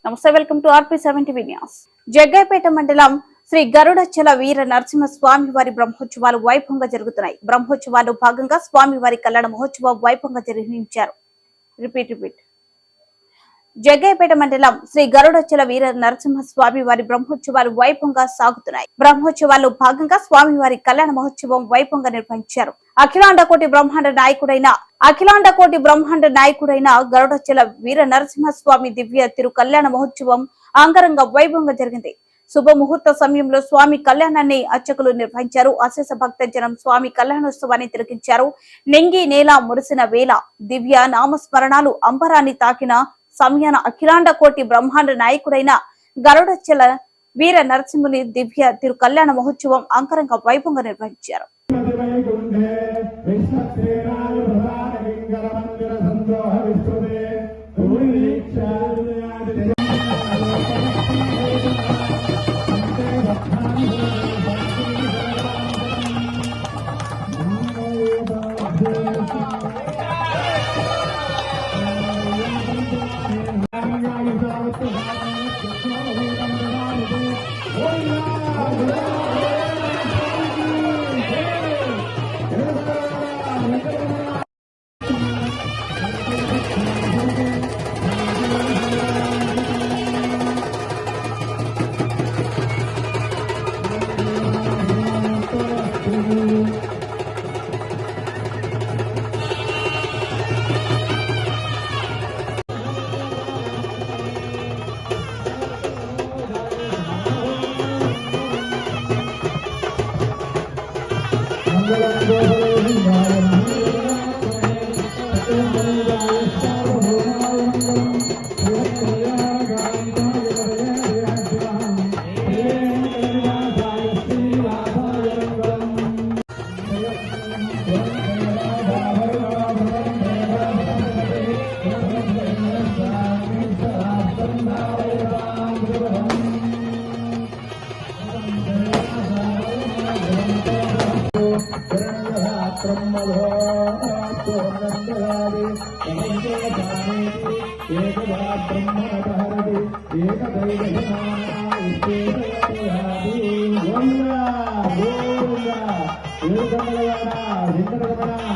నమస్తే, welcome to RP7 TV news. Jaggayyapeta మండలం శ్రీ గరుడచల వీర నరసింహ స్వామి వారి బ్రహ్మోత్సవాలు వైభవంగా జరుగుతున్నాయి. బ్రహ్మోత్సవాల్లో భాగంగా స్వామి వారి కళ్యాణ మహోత్సవం వైభవంగా నిర్వహించారు. జగ్గైపేట మండలం శ్రీ గరుడచల వీర నరసింహ స్వామి వారి బ్రహ్మోత్సవాలు వైభవంగా సాగుతున్నాయి. బ్రహ్మోత్సవాల్లో భాగంగా స్వామి వారి కళ్యాణ మహోత్సవం వైభవంగా నిర్వహించారు. అఖిలాండకోటి బ్రహ్మాండ నాయకుడైన గరుడచల వీర నరసింహ స్వామి దివ్య తిరు కళ్యాణ మహోత్సవం అంగరంగ వైభవంగా జరిగింది. శుభముహూర్త సమయంలో స్వామి కళ్యాణాన్ని అర్చకులు నిర్వహించారు. అశేష భక్త జనం స్వామి కళ్యాణోత్సవాన్ని తిలకించారు. నెంగి నేల మురిసిన వేళ దివ్య నామస్మరణాలు అంబరాన్ని తాకిన సమయాన అఖిలాండ కోటి బ్రహ్మాండ నాయకుడైన గరుడచల వీర నరసింహుని దివ్య తిరు కళ్యాణ మహోత్సవం అంగరంగ వైభవంగా నిర్వహించారు.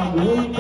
గోవింద